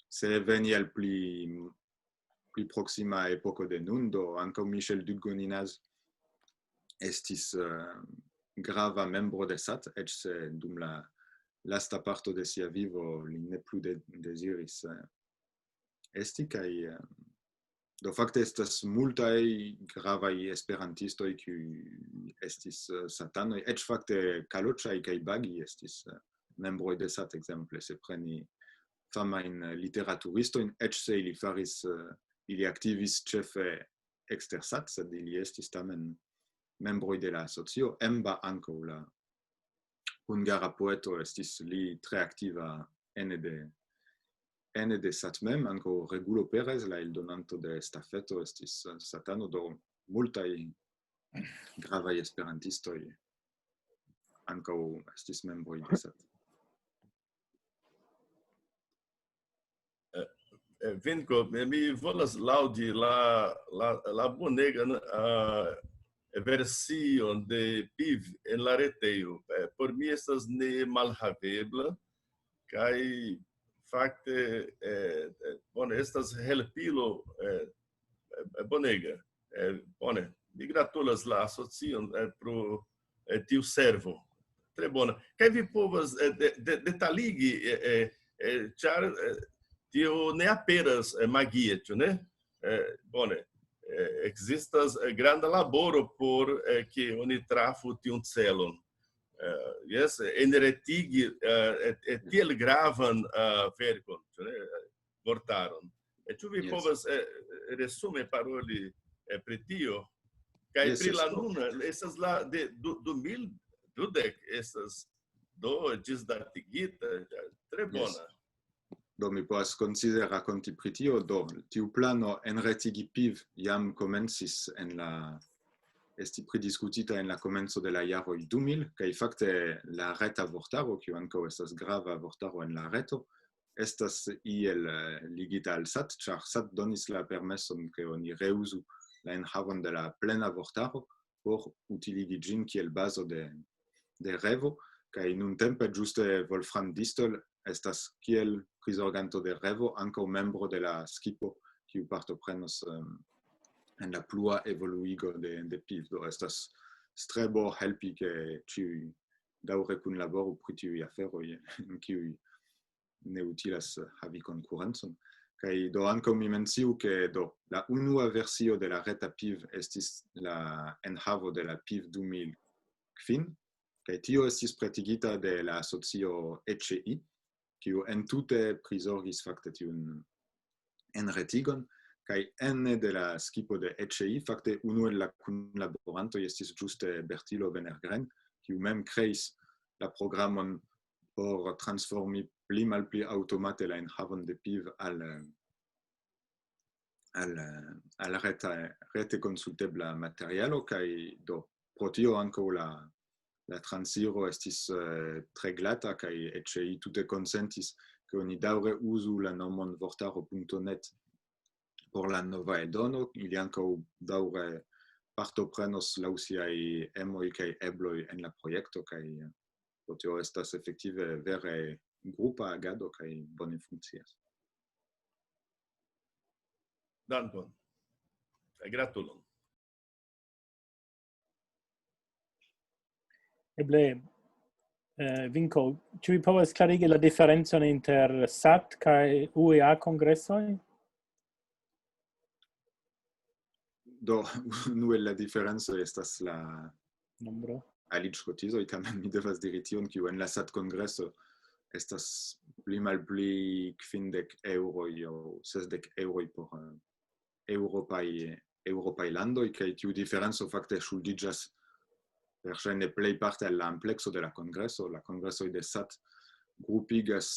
Speaker 1: se veni al pli proxima epoko de nun, do ankaŭ Michel Dugoninaz estis grava membro de SAT, eĉ se dum la lasta parto de sia vivo li ne plu deziris esti, kaj do fakte estas multaj gravaj esperantistoj kiuj estis satanoj, eĉ fakte Kaloĉaj kaj Bagi estis membroj de SAT, ekzemple, se preni famajn literaturistojn, eĉ se ili aktivis ĉefe ekster SAT, sed ili estis tamen membroj de la asocio. Emba ankaŭ, la hungara poeto, estis li tre aktiva ene de SAT mem, ankaŭ Regulo Perez, la eldonanto de Stafeto, estis satano, do multaj gravaj esperantistoj ankaŭ estis membroj de SAT.
Speaker 5: Vinko, mi volas laŭdi la bonegan version de PIV en la retejo. Por mi estas ne malhavebla, kaj fakte bone estas helpilo bonega. Bone, mi gratulas la asocion pro tiu servo. Tre bona. Kaj vi povas detaligi, ĉar tio ne aperas magie, ĉu ne? Bone. Existas granda laboro por ke oni trafu tiun celon. Yes, enretigi tiel gravan verkon, ĉu ne? Vortaron. Ĉu vi povas resume paroli pri tio? Kaj pri la nuna, estas la de 2012, estas do ĝisdatigita, tre bona.
Speaker 1: Do mi povas konsidere rakonti pri tio, do tiu plano enretigi PIV jam komencis esti pridiskutita en la komenco de la jaroj 2000, kaj fakte la reta vortaro, kiu ankaŭ estas grava vortaro en la reto, estas iel ligita al SAT, ĉar SAT donis la permeson ke oni reuzu la enhavon de la plena vortaro por utiligi ĝin kiel bazo de revo, kaj nuntempe ĝuste Wolfram Distol estas kiel prizorganto de revo, ankaŭ membro de la skipo, kiu partoprenos en la plua evoluigo de PIV. Do estas strebo helpi ke ĉiuj daŭre kunlaboru pri tiuj aferoj, en kiuj ne utilas havi konkurencon. Kaj do ankaŭ mi menciu ke do la unua versio de la reta PIV estis la enhavo de la PIV 2005, kaj tio estis pretigita de la asocio ECI, kiu entute prizorgis fakte tiun enretigon, kaj ene de la skipo de ECI, fakte unu el la kunlaborantoj estis ĝuste Bertilo Venergren, kiu mem kreis la programon por transformi pli malpli aŭtomate la enhavon de PIV al rete consultebla materialo kaj do pro tio ankaŭ la transiro estis tre glata kaj eĉ tute konsentis ke oni daŭre uzu la nomon vortaro.net por la nova eldono. Ili ankaŭ daŭre partoprenos laŭ siaj emoj kaj ebloj en la projekto kaj do tio estas efektive vere grupa agado kaj bone funkcias.
Speaker 5: Dankon. Gratulon.
Speaker 2: Eble, Vinko, ĉu vi povas klarigi la diferencon inter SAT kaj UEA kongresoj?
Speaker 1: Do, unue la diferenco estas la
Speaker 2: Nombro.
Speaker 1: aliĝkotizoj, tamen mi devas diri tion, kiu en la SAT-kongreso estas pli malpli 50 eŭroj aŭ 60 eŭroj por eŭropaj landoj, kaj tiu diferenco fakte ŝuldiĝas verŝajne plejparte al la amplekso de la kongreso. La kongresoj de SAT grupigas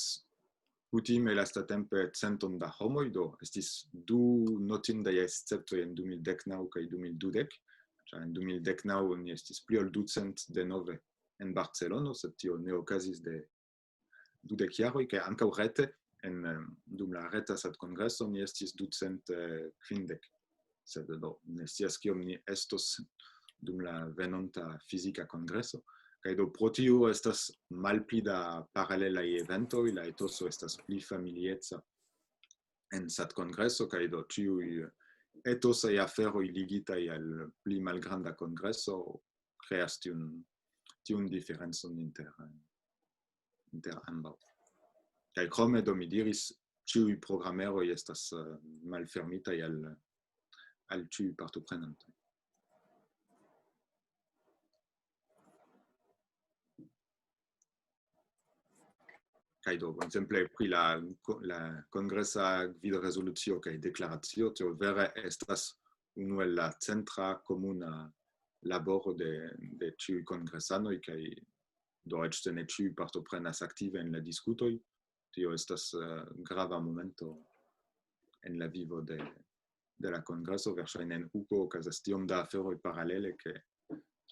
Speaker 1: kutime lastatempe 100 da homoj, do estis du notindaj esceptoj en 2019 kaj 2020. En 2019 oni estis pli ol 200 denove en Barcelono, sed tio ne okazis de 20 jaroj, kaj ankaŭ rete dum la reta SAT-kongreso ni estis 250. Sed do ne scias kiom ni estos dum la venonta fizika kongreso. Kaj do pro tio estas malpli da paralelaj eventoj, la etoso estas pli familieca en SAT-kongreso, kaj do ĉiuj etosaj aferoj ligitaj al pli malgranda kongreso kreas tiun diferencon inter ambaŭ. Kaj krome do mi diris, ĉiuj programeroj estas malfermitaj al ĉiuj partoprenantoj. Kaj do, ekzemple pri la kongresa gvidrezolucio kaj deklaracio, tio vere estas unu el la centra komuna laboro de ĉiuj kongresanoj, kaj do eĉ se ne ĉiuj partoprenas aktive en la diskutoj, tio estas grava momento en la vivo de la kongreso. Verŝajne en UKO okazas tiom da aferoj paralele, ke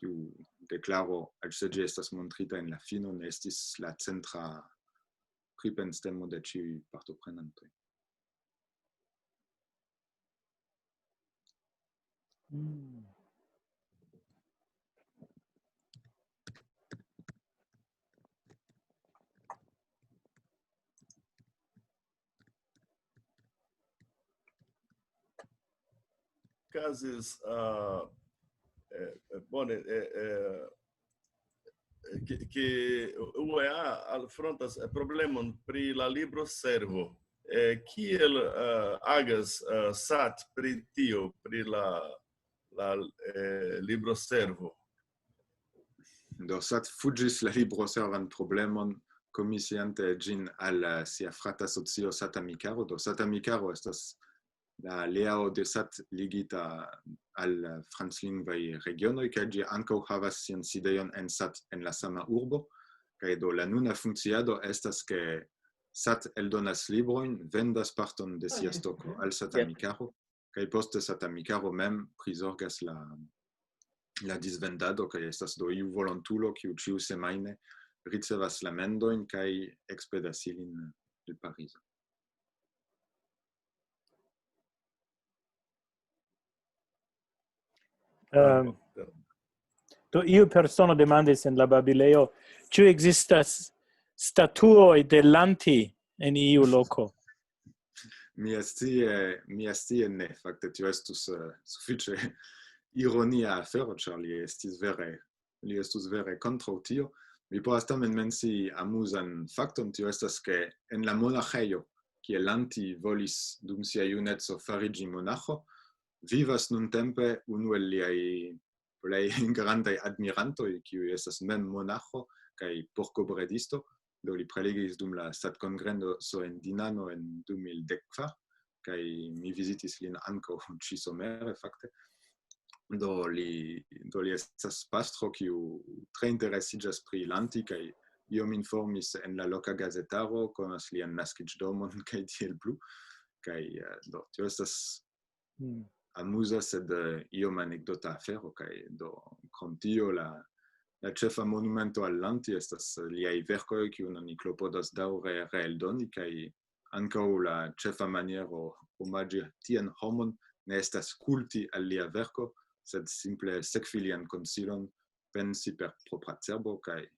Speaker 1: tiu deklaro, eĉ se ĝi estas montrita en la fino, ne estis la centra pripenstemo de ĉiuj partoprenantoj.
Speaker 5: Okazis bone que UEA alfrontas problemon pri la libroservo. Kiel agas SAT pri tio, pri la libroservo?
Speaker 1: Do SAT fuĝis la libroservan problemon komisiante ĝin al sia frata socio SAT Amikaro. Do SAT Amikaro estas la leao de SAT ligita al franclingvaj regionoj, kaj ĝi ankaŭ havas sian sidejon en SAT en la sama urbo. Kaj do la nuna funkciado estas ke SAT eldonas librojn, vendas parton de sia stoko al SAT Amikaro, kaj poste SAT Amikaro mem prizorgas la disvendado, kaj estas do iu volontulo kiu ĉiusemajne ricevas la mendojn kaj ekspedas ilin el Parizo.
Speaker 2: Do iu persono demandis en la babileo, ĉu ekzistas statuoj de Lanti en iu loko?
Speaker 1: Mia scie ne, fakte tio estus sufiĉe ironia afero, ĉar li estus vere kontraŭ tio. Mi povas tamen mencii amuzan fakton, tio estas ke en la monaĥejo, kie Lanti volis dum sia juneco fariĝi monaĥo, vivas nuntempe unu el liaj plej grandaj admirantoj, kiu estas mem monaĥo kaj porkobredisto. Do li prelegis dum la SAT-kongreso en Dinano en 2014, kaj mi vizitis lin ankaŭ ĉi-somere fakte. Do li estas pastro kiu tre interesiĝas pri Lanti kaj iom informis en la loka gazetaro, konas lian naskiĝdomon kaj tiel plu. Kaj do tio estas amusa sed iom anecdota afero, kaj do krom tio la ĉefa monumento al Lanti estas liaj verkoj, kiujn oni klopodas daŭre reeldoni, kaj ankaŭ la ĉefa maniero omaĝi tian homon ne estas kulti al lia verko, sed simple sekvi lian konsilon, pensi per propra cerbo kaj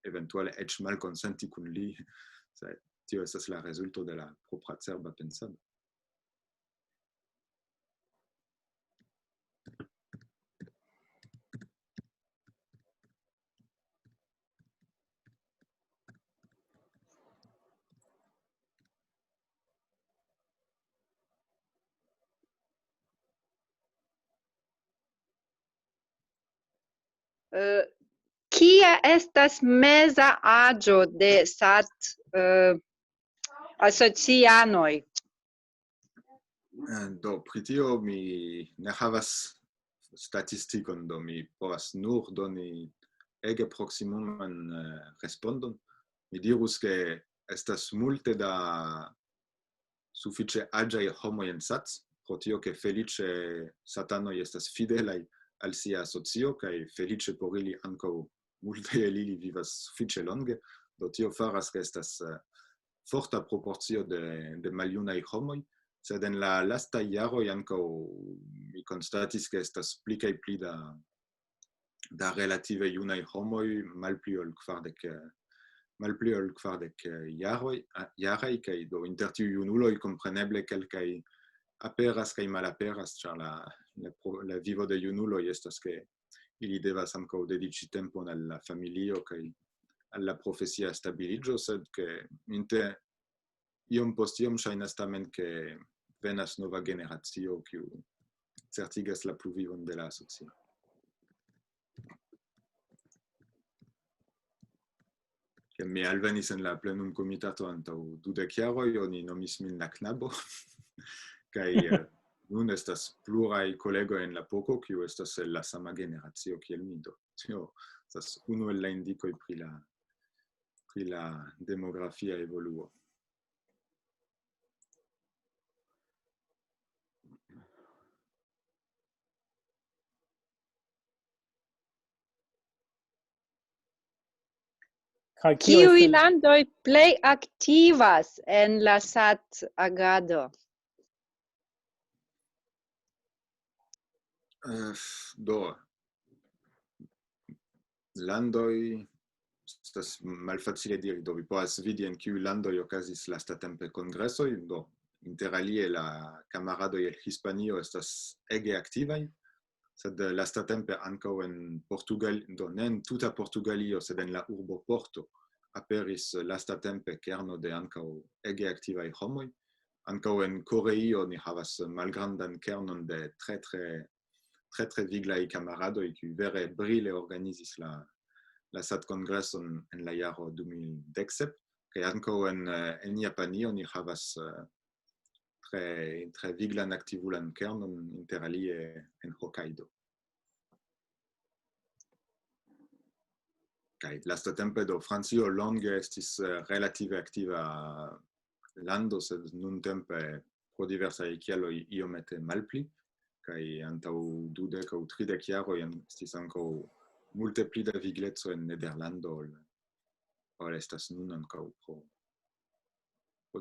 Speaker 1: eventuale eĉ malkonsenti kun li. Tio estas la rezulto de la propra cerba pensado.
Speaker 8: Kia estas meza aĝo de SAT-asocianoj?
Speaker 1: Do pri tio mi ne havas statistikon, do mi povas nur doni ege proksimuman respondon. Mi dirus ke estas multe da sufiĉe aĝaj homoj en SAT, pro tio ke feliĉe satanoj estas fidelaj al sia asocio, kaj feliĉe por ili ankaŭ multaj el ili vivas sufiĉe longe, do tio faras ke estas forta proporcio de maljunaj homoj, sed en la lastaj jaroj ankaŭ mi konstatis ke estas pli kaj pli da relative junaj homoj, malpli ol 40 jaraj, kaj do inter tiuj junuloj kompreneble kelkaj aperas kaj malaperas, ĉar la vivo de junuloj estas ke ili devas ankaŭ dediĉi tempon al la familio kaj al la profesia stabiliĝo, sed ke iom post iom ŝajnas tamen ke venas nova generacio kiu certigas la pluvivon de la asocio. Mi alvenis en la plenumkomitato antaŭ 20 jaroj, oni nomis min la knabo, kaj nun estas pluraj kolegoj en la poko, kiu estas el la sama generacio kiel mi. Tio estas unu el la indikoj pri la demografia evoluo.
Speaker 8: Kiuj landoj plej aktivas en la SAT-agado?
Speaker 1: Do, landoj estas malfacile diri, do vi povas vidi en kiuj landoj okazis lastatempe kongresoj, do inter alie la kamaradoj el Hispanio estas ege aktivaj, sed lastatempe ankaŭ en Portugal, do ne en tuta Portugalio, sed en la urbo Porto, aperis lastatempe kerno de ankaŭ ege aktivaj homoj. Ankaŭ en Koreio ni havas malgrandan kernon de tre viglaj kamaradoj, kiuj vere brile organizis la SAT-kongreson en la jaro 2017, kaj ankaŭ en Japanio ni havas tre viglan aktivulan kernon, inter alie en Hokkaido. Kaj lastatempe do Francio longe estis relative aktiva lando, sed nuntempe pro diversaj kialoj iomete malpli, kaj antaŭ 20 aŭ 30 jaroj estis ankaŭ multe pli da vigleco en Nederlando ol estas nun ankaŭ pro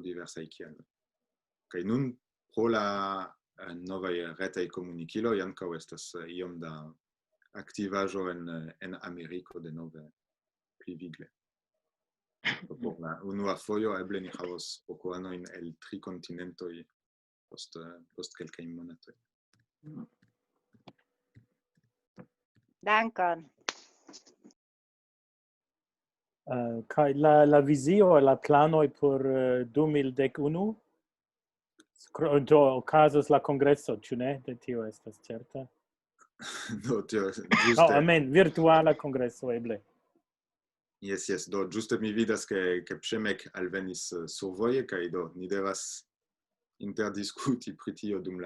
Speaker 1: diversaj kialoj. Kaj nun pro la novaj retaj komunikiloj ankaŭ estas iom da aktivaĵo en Ameriko denove pli vigle. Por la unua fojo eble ni havos pokoanojn el 3 kontinentoj post kelkaj monatoj.
Speaker 8: Dankon.
Speaker 2: Kaj la vizio, la planoj por 2011, do okazos la kongreso, ĉu ne? De tio estas certa.
Speaker 1: Do tio
Speaker 2: amen, virtuala kongreso eble.
Speaker 1: Yes, do ĝuste mi vidas ke Przemek alvenis survoje, kaj do ni devas interdiskuti pri tio dum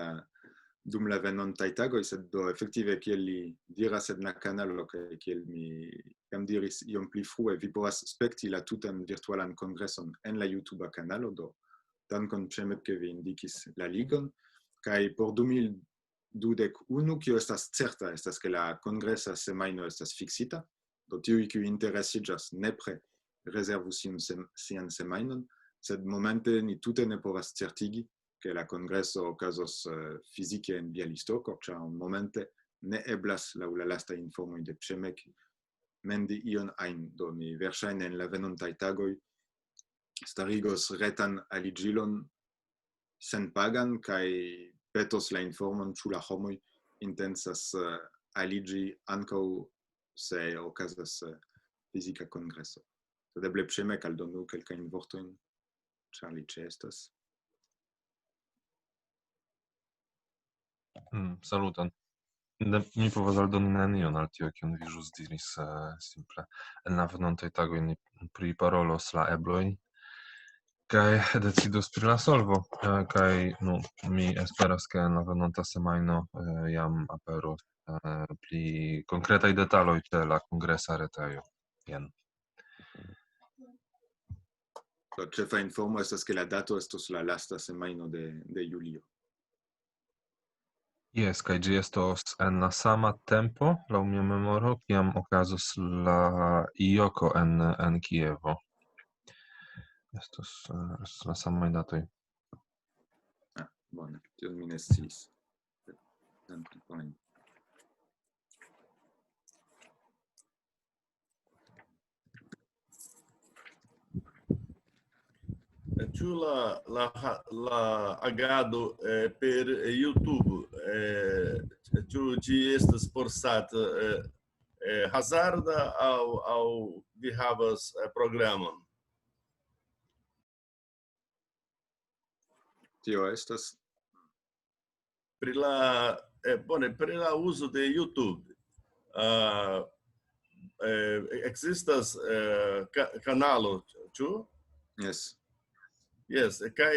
Speaker 1: la venontaj tagoj, sed do efektive kiel li diras en la kanalo, kaj kiel mi jam diris iom pli frue, vi povas spekti la tutan virtualan kongreson en la YouTuba kanalo, do dankon Przemek ke vi indikis la ligon, Kai por 2021 kio estas certa estas ke la kongresa semajno estas fiksita. Do tiuj kiuj interesiĝas nepre rezervu sian semajnon, sed momente ni tute ne povas certigi ke la kongreso okazos fizike en Bialystoko, ĉar momente ne eblas laŭ la lastaj informoj de Przemek mendi ion ajn. Do ni verŝajne en la venontaj tagoj starigos retan aliĝilon senpagan kaj petos la informon ĉu la homoj intencas aliĝi ankaŭ se okazas fizika kongreso. Sed eble Przemek aldonu kelkajn vortojn, ĉar li ĉeestas.
Speaker 9: Saluton. Mi povas aldoni nenion al tio, kion vi ĵus diris simple. En la venontaj tagoj ni priparolos la eblojn kaj decidos pri la solvo. Kaj mi esperas, ke en la venonta semajno jam aperos pli konkretaj detaloj ĉe la kongresa retejo. Jen.
Speaker 1: La ĉefa informo estas ke la dato estos la lasta semajno de julio.
Speaker 9: Yes, kaj ĝi estos en la sama tempo, laŭ mia memoro, kiam okazos la IOKO en Kievo. Estos la samaj datoj.
Speaker 1: Bone, tion mi ne sciis.
Speaker 5: Ĉu la agado per YouTube, ĉu ĝi estas por SAT hazarda aŭ vi havas programon?
Speaker 1: Tio estas
Speaker 5: Pri la uzo de YouTube. Ekzistas kanalo, ĉu?
Speaker 1: Yes.
Speaker 5: Yes, kaj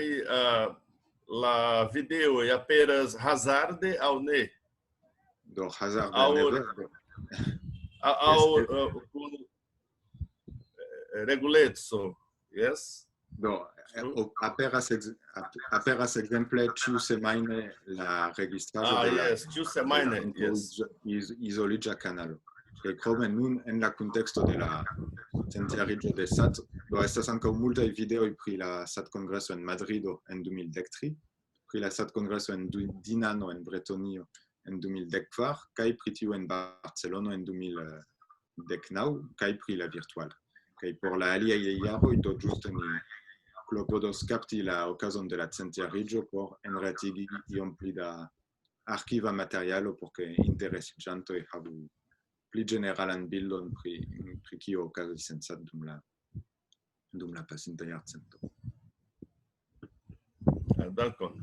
Speaker 5: la videoj aperas hazarde aŭ ne?
Speaker 1: Do hazarde ne.
Speaker 5: Aŭ kun reguleco, yes?
Speaker 1: Do aperas ekzemple ĉiu semajne la registraĵo de la
Speaker 5: ĉiu semajne,
Speaker 1: izoliĝa kanalo. Kaj krome nun en la kunteksto de la centjariĝo de SAT, do estas ankaŭ multaj videoj pri la SAT-kongreso en Madrido en 2013, pri la SAT-kongreso en Dinano en Bretonio en 2014, kaj pri tiu en Barcelono en 2019, kaj pri la virtuala. Kaj por la aliaj jaroj do ĝuste ni klopodos kapti la okazon de la centjariĝo por enretigi iom pli da arkiva materialo por ke interesiĝantoj havu pli generalan bildon pri kio okazis en SAT dum la pasinta jarcento.
Speaker 5: Dankon.